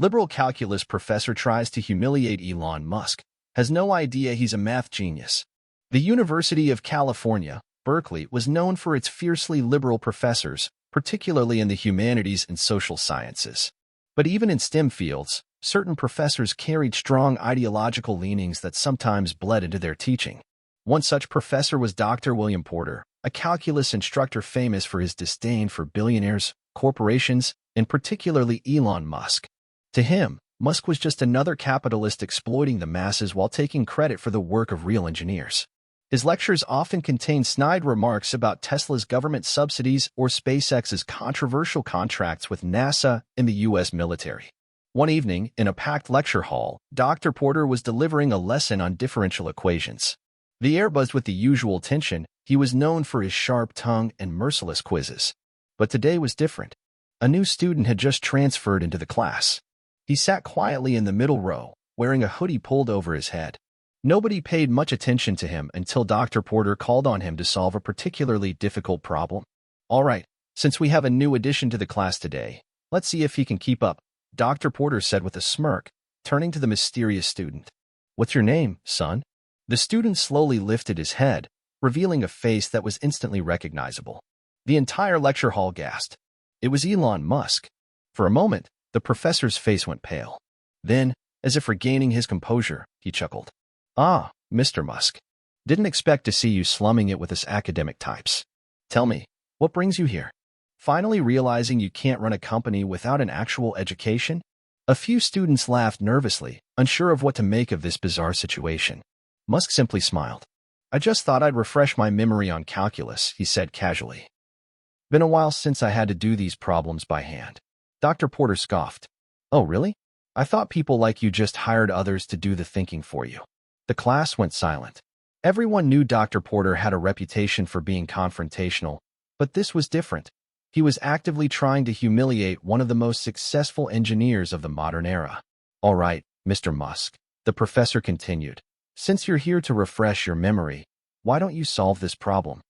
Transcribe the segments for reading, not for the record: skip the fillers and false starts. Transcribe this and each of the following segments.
Liberal calculus professor tries to humiliate Elon Musk. Has no idea he's a math genius. The University of California, Berkeley, was known for its fiercely liberal professors, particularly in the humanities and social sciences. But even in STEM fields, certain professors carried strong ideological leanings that sometimes bled into their teaching. One such professor was Dr. William Porter, a calculus instructor famous for his disdain for billionaires, corporations, and particularly Elon Musk. To him, Musk was just another capitalist exploiting the masses while taking credit for the work of real engineers. His lectures often contained snide remarks about Tesla's government subsidies or SpaceX's controversial contracts with NASA and the U.S. military. One evening, in a packed lecture hall, Dr. Porter was delivering a lesson on differential equations. The air buzzed with the usual tension. He was known for his sharp tongue and merciless quizzes. But today was different. A new student had just transferred into the class. He sat quietly in the middle row, wearing a hoodie pulled over his head. Nobody paid much attention to him until Dr. Porter called on him to solve a particularly difficult problem. "All right, since we have a new addition to the class today, let's see if he can keep up," Dr. Porter said with a smirk, turning to the mysterious student. "What's your name, son?" The student slowly lifted his head, revealing a face that was instantly recognizable. The entire lecture hall gasped. It was Elon Musk. For a moment, the professor's face went pale. Then, as if regaining his composure, he chuckled. "Ah, Mr. Musk. Didn't expect to see you slumming it with us academic types. Tell me, what brings you here? Finally realizing you can't run a company without an actual education?" A few students laughed nervously, unsure of what to make of this bizarre situation. Musk simply smiled. "I just thought I'd refresh my memory on calculus," he said casually. "Been a while since I had to do these problems by hand." Dr. Porter scoffed. "Oh, really? I thought people like you just hired others to do the thinking for you." The class went silent. Everyone knew Dr. Porter had a reputation for being confrontational, but this was different. He was actively trying to humiliate one of the most successful engineers of the modern era. "All right, Mr. Musk," the professor continued. "Since you're here to refresh your memory, why don't you solve this problem?"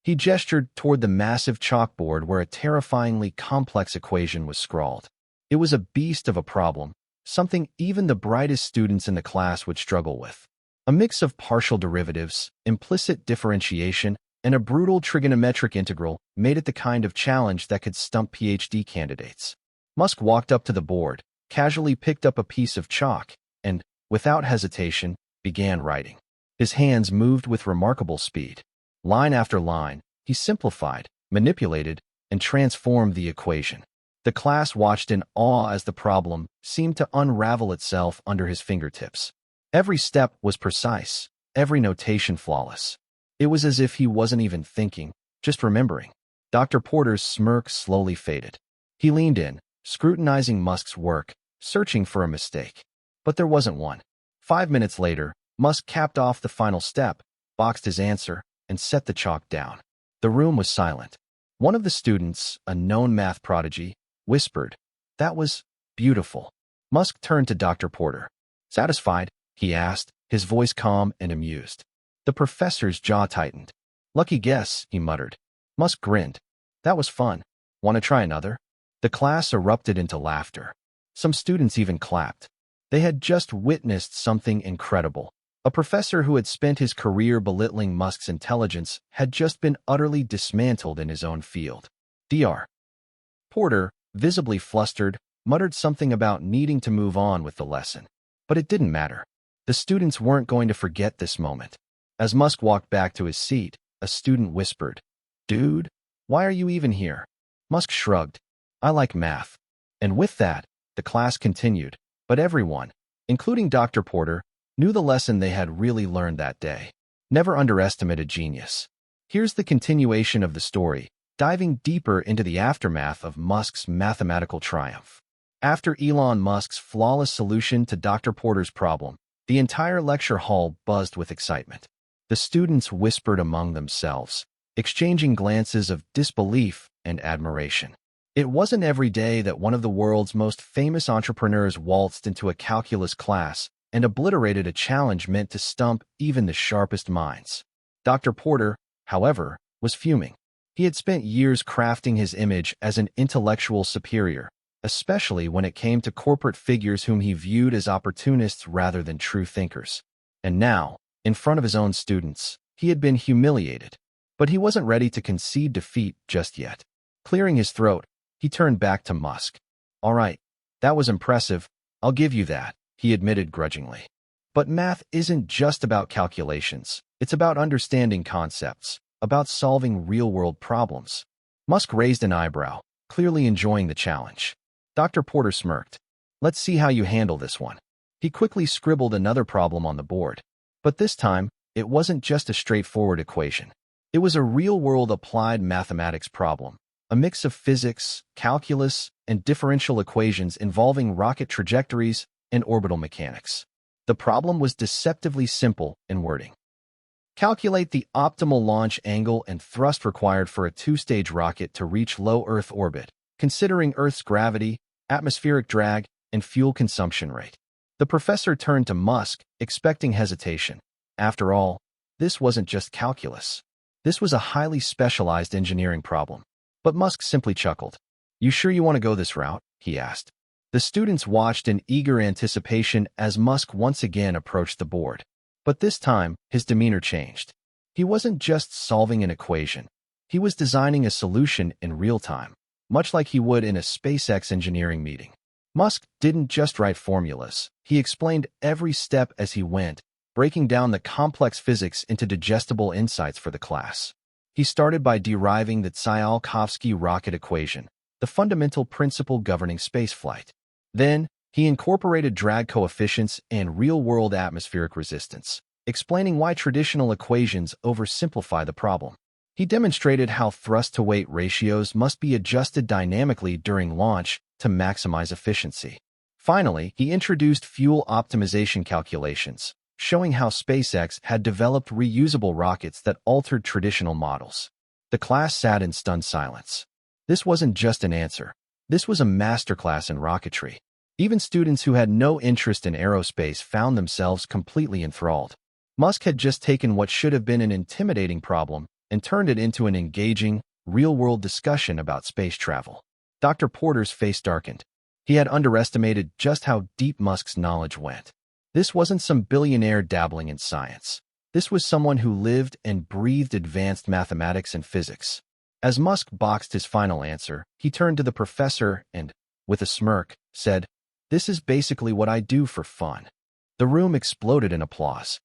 He gestured toward the massive chalkboard where a terrifyingly complex equation was scrawled. It was a beast of a problem, something even the brightest students in the class would struggle with. A mix of partial derivatives, implicit differentiation, and a brutal trigonometric integral made it the kind of challenge that could stump PhD candidates. Musk walked up to the board, casually picked up a piece of chalk, and, without hesitation, began writing. His hands moved with remarkable speed. Line after line, he simplified, manipulated, and transformed the equation. The class watched in awe as the problem seemed to unravel itself under his fingertips. Every step was precise, every notation flawless. It was as if he wasn't even thinking, just remembering. Dr. Porter's smirk slowly faded. He leaned in, scrutinizing Musk's work, searching for a mistake. But there wasn't one. 5 minutes later, Musk capped off the final step, boxed his answer, and set the chalk down. The room was silent. One of the students, a known math prodigy, whispered, "That was beautiful." Musk turned to Dr. Porter. "Satisfied?" he asked, his voice calm and amused. The professor's jaw tightened. "Lucky guess," he muttered. Musk grinned. "That was fun. Want to try another?" The class erupted into laughter. Some students even clapped. They had just witnessed something incredible. A professor who had spent his career belittling Musk's intelligence had just been utterly dismantled in his own field. Dr. Porter, visibly flustered, muttered something about needing to move on with the lesson. But it didn't matter. The students weren't going to forget this moment. As Musk walked back to his seat, a student whispered, "Dude, why are you even here?" Musk shrugged. "I like math." And with that, the class continued, but everyone, including Dr. Porter, knew the lesson they had really learned that day. Never underestimate a genius. Here's the continuation of the story, diving deeper into the aftermath of Musk's mathematical triumph. After Elon Musk's flawless solution to Dr. Porter's problem, the entire lecture hall buzzed with excitement. The students whispered among themselves, exchanging glances of disbelief and admiration. It wasn't every day that one of the world's most famous entrepreneurs waltzed into a calculus class and obliterated a challenge meant to stump even the sharpest minds. Dr. Porter, however, was fuming. He had spent years crafting his image as an intellectual superior, especially when it came to corporate figures whom he viewed as opportunists rather than true thinkers. And now, in front of his own students, he had been humiliated. But he wasn't ready to concede defeat just yet. Clearing his throat, he turned back to Musk. "All right, that was impressive. I'll give you that," he admitted grudgingly. "But math isn't just about calculations. It's about understanding concepts, about solving real-world problems." Musk raised an eyebrow, clearly enjoying the challenge. Dr. Porter smirked. "Let's see how you handle this one." He quickly scribbled another problem on the board. But this time, it wasn't just a straightforward equation. It was a real-world applied mathematics problem, a mix of physics, calculus, and differential equations involving rocket trajectories and orbital mechanics. The problem was deceptively simple in wording. Calculate the optimal launch angle and thrust required for a two-stage rocket to reach low Earth orbit, considering Earth's gravity, atmospheric drag, and fuel consumption rate. The professor turned to Musk, expecting hesitation. After all, this wasn't just calculus. This was a highly specialized engineering problem. But Musk simply chuckled. "You sure you want to go this route?" he asked. The students watched in eager anticipation as Musk once again approached the board. But this time, his demeanor changed. He wasn't just solving an equation. He was designing a solution in real time, much like he would in a SpaceX engineering meeting. Musk didn't just write formulas. He explained every step as he went, breaking down the complex physics into digestible insights for the class. He started by deriving the Tsiolkovsky rocket equation, the fundamental principle governing spaceflight. Then, he incorporated drag coefficients and real-world atmospheric resistance, explaining why traditional equations oversimplify the problem. He demonstrated how thrust-to-weight ratios must be adjusted dynamically during launch to maximize efficiency. Finally, he introduced fuel optimization calculations, showing how SpaceX had developed reusable rockets that altered traditional models. The class sat in stunned silence. This wasn't just an answer. This was a masterclass in rocketry. Even students who had no interest in aerospace found themselves completely enthralled. Musk had just taken what should have been an intimidating problem and turned it into an engaging, real-world discussion about space travel. Dr. Porter's face darkened. He had underestimated just how deep Musk's knowledge went. This wasn't some billionaire dabbling in science. This was someone who lived and breathed advanced mathematics and physics. As Musk boxed his final answer, he turned to the professor and, with a smirk, said, "This is basically what I do for fun." The room exploded in applause.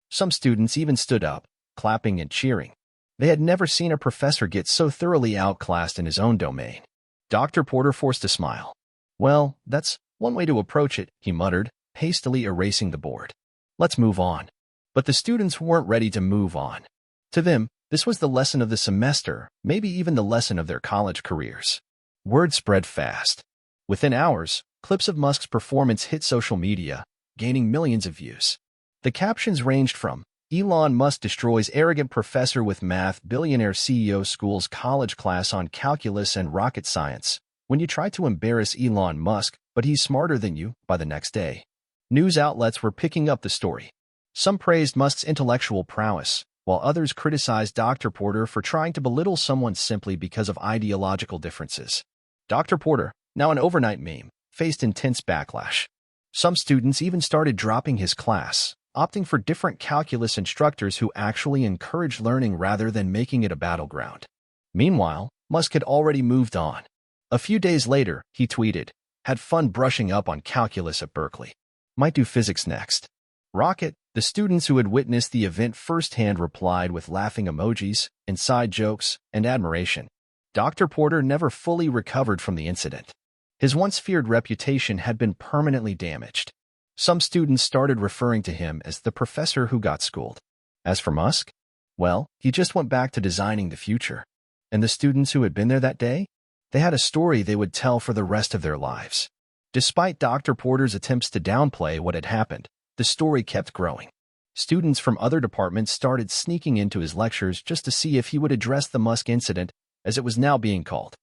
Some students even stood up, clapping and cheering. They had never seen a professor get so thoroughly outclassed in his own domain. Dr. Porter forced a smile. "Well, that's one way to approach it," he muttered, hastily erasing the board. "Let's move on." But the students weren't ready to move on. To them, this was the lesson of the semester, maybe even the lesson of their college careers. Word spread fast. Within hours, clips of Musk's performance hit social media, gaining millions of views. The captions ranged from, "Elon Musk destroys arrogant professor with math, billionaire CEO schools college class on calculus and rocket science. When you try to embarrass Elon Musk, but he's smarter than you," by the next day. News outlets were picking up the story. Some praised Musk's intellectual prowess, while others criticized Dr. Porter for trying to belittle someone simply because of ideological differences. Dr. Porter, now an overnight meme, faced intense backlash. Some students even started dropping his class, opting for different calculus instructors who actually encouraged learning rather than making it a battleground. Meanwhile, Musk had already moved on. A few days later, he tweeted, "Had fun brushing up on calculus at Berkeley. Might do physics next." Rocket, the students who had witnessed the event firsthand replied with laughing emojis, inside jokes, and admiration. Dr. Porter never fully recovered from the incident. His once feared reputation had been permanently damaged. Some students started referring to him as the professor who got schooled. As for Musk, well, he just went back to designing the future. And the students who had been there that day? They had a story they would tell for the rest of their lives. Despite Dr. Porter's attempts to downplay what had happened, the story kept growing. Students from other departments started sneaking into his lectures just to see if he would address the Musk incident, as it was now being called.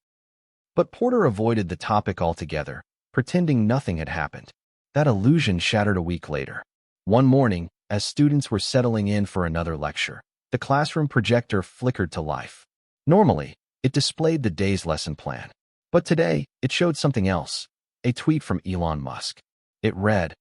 But Porter avoided the topic altogether, pretending nothing had happened. That illusion shattered a week later. One morning, as students were settling in for another lecture, the classroom projector flickered to life. Normally, it displayed the day's lesson plan. But today, it showed something else. A tweet from Elon Musk. It read,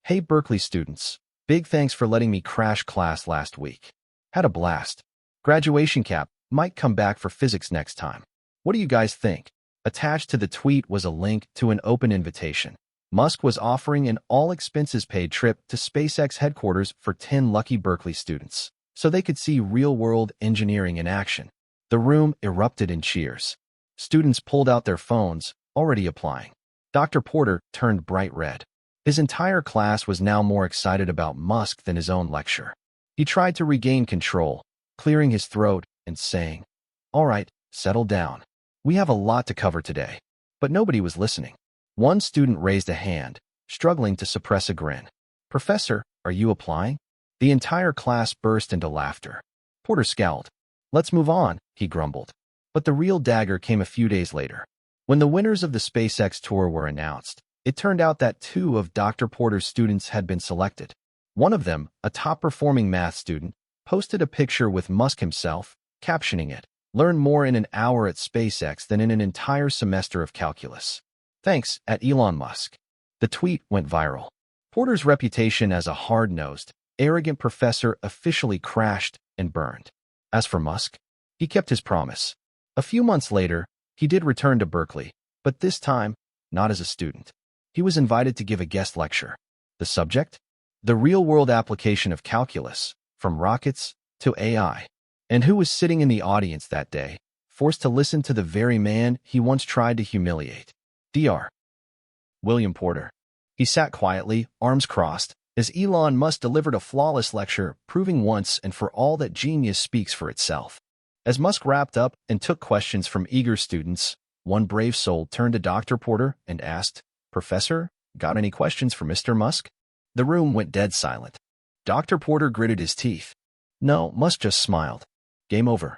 "Hey Berkeley students, big thanks for letting me crash class last week. Had a blast. Graduation cap, might come back for physics next time. What do you guys think?" Attached to the tweet was a link to an open invitation. Musk was offering an all-expenses-paid trip to SpaceX headquarters for 10 lucky Berkeley students, so they could see real-world engineering in action. The room erupted in cheers. Students pulled out their phones, already applying. Dr. Porter turned bright red. His entire class was now more excited about Musk than his own lecture. He tried to regain control, clearing his throat and saying, "All right, settle down. We have a lot to cover today." But nobody was listening. One student raised a hand, struggling to suppress a grin. "Professor, are you applying?" The entire class burst into laughter. Porter scowled. "Let's move on," he grumbled. But the real dagger came a few days later. When the winners of the SpaceX tour were announced, it turned out that 2 of Dr. Porter's students had been selected. One of them, a top-performing math student, posted a picture with Musk himself, captioning it, "Learn more in an hour at SpaceX than in an entire semester of calculus. Thanks, at Elon Musk." The tweet went viral. Porter's reputation as a hard-nosed, arrogant professor officially crashed and burned. As for Musk, he kept his promise. A few months later, he did return to Berkeley, but this time, not as a student. He was invited to give a guest lecture. The subject? The real-world application of calculus, from rockets to AI. And who was sitting in the audience that day, forced to listen to the very man he once tried to humiliate? Dr. William Porter. He sat quietly, arms crossed, as Elon Musk delivered a flawless lecture, proving once and for all that genius speaks for itself. As Musk wrapped up and took questions from eager students, one brave soul turned to Dr. Porter and asked, "Professor, got any questions for Mr. Musk?" The room went dead silent. Dr. Porter gritted his teeth. No, Musk just smiled. "Game over.